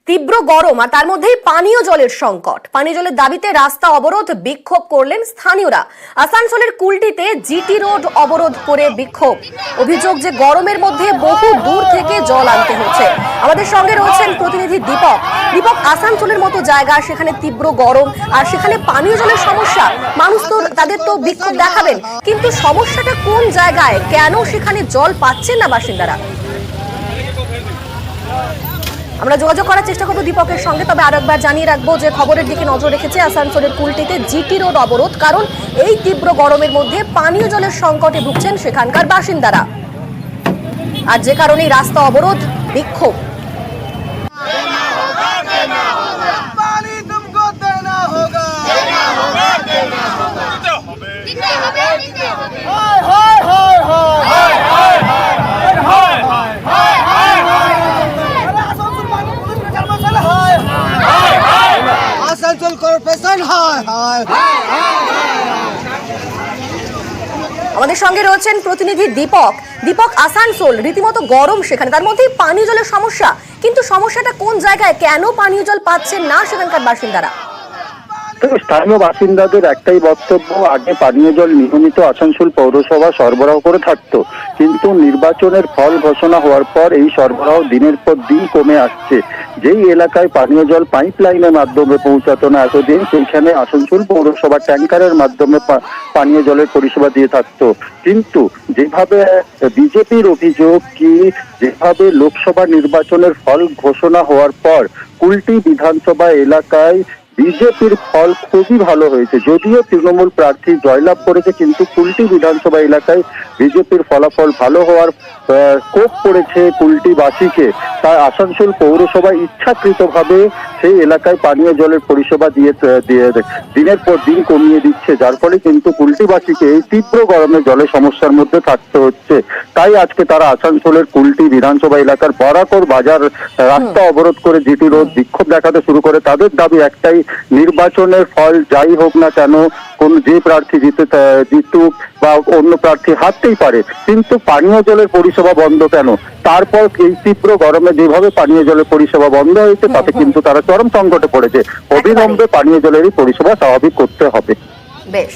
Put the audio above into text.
তীব্র গরম আর তার মধ্যেই পানীয় জলের সংকট। পানীয় জলের দাবিতে রাস্তা অবরোধ, বিক্ষোভ করলেন স্থানীয়রা। আসানসোলের কুলটিতে জিটি রোড অবরোধ করে বিক্ষোভ। অভিযোগ যে গরমের মধ্যে বহু দূর থেকে জল আনতে হচ্ছে। আমাদের সঙ্গে রয়েছেন প্রতিনিধি দীপক। দীপক, আসানসোলের মতো জায়গা, সেখানে তীব্র গরম আর সেখানে পানীয় জলের সমস্যা। মানুষ তো তাদের তো বিক্ষোভ দেখাবেন, কিন্তু সমস্যাটা কোন জায়গায়? কেন সেখানে জল পাচ্ছেন না বাসিন্দারা? আমরা যোগাযোগ করার চেষ্টা করবো দীপকের সঙ্গে। তবে আরো একবার জানিয়ে রাখবো যে খবরের দিকে নজর রেখেছে আসানসোলের কুলটিতে জিটি রোড অবরোধ, কারণ এই তীব্র গরমের মধ্যে পানীয় জলের সংকটে ভুগছেন সেখানকার বাসিন্দারা, আর যে কারণেই রাস্তা অবরোধ, বিক্ষোভ। আমাদের সঙ্গে রয়েছেন প্রতিনিধি দীপক। দীপক, আসানসোল রীতিমতো গরম, সেখানে তার মধ্যেই পানীয় জলের সমস্যা, কিন্তু সমস্যাটা কোন জায়গায়? কেন পানীয় জল পাচ্ছেন না সেখানকার বাসিন্দারা? স্থানীয় বাসিন্দাদের একটাই বক্তব্য, আগে পানীয় জল নিয়মিত আসানসোল পৌরসভা সরবরাহ করে থাকতো, কিন্তু নির্বাচনের ফল ঘোষণা হওয়ার পর এই সরবরাহ দিনের পর দিন কমে আসছে। যেই এলাকায় পানীয় জল পাইপ লাইনের মাধ্যমে পৌঁছাতো না এতদিন, সেইখানে আসানসোল পৌরসভা ট্যাঙ্কারের মাধ্যমে পানীয় জলের পরিষেবা দিয়ে থাকতো। কিন্তু যেভাবে বিজেপির অভিযোগ, কি যেভাবে লোকসভা নির্বাচনের ফল ঘোষণা হওয়ার পর কুলটি বিধানসভা এলাকায় বিজেপির ফল খুবই ভালো হয়েছে। যদিও তৃণমূল প্রার্থী জয়লাভ করেছে, কিন্তু কুলটি বিধানসভা এলাকায় বিজেপির ফলাফল ভালো হওয়ার কোপ পড়েছে কুলটিবাসীকে। তাই আসানসোল পৌরসভা ইচ্ছাকৃতভাবে সেই এলাকায় পানীয় জলের পরিষেবা দিয়ে দিনের পর দিন কমিয়ে দিচ্ছে, যার ফলে কিন্তু কুলটিবাসীকে এই তীব্র গরমে জলের সমস্যার মধ্যে থাকতে হচ্ছে। তাই আজকে তারা আসানসোলের কুলটি বিধানসভা এলাকার বরাকর বাজার রাস্তা অবরোধ করে জিটি রোড বিক্ষোভ দেখাতে শুরু করে। তাদের দাবি একটাই, নির্বাচনের ফল যাই হোক না কেন, কোন যে প্রার্থী জিতুক বা অন্য প্রার্থী হারতেই পারে, কিন্তু পানীয় জলের পরিষেবা বন্ধ কেন? তারপর এই তীব্র গরমে যেভাবে পানীয় জলের পরিষেবা বন্ধ হয়েছে, তাতে কিন্তু তারা চরম সংকটে পড়েছে। অবিলম্বে পানীয় জলেরই পরিষেবা স্বাভাবিক করতে হবে। বেশ।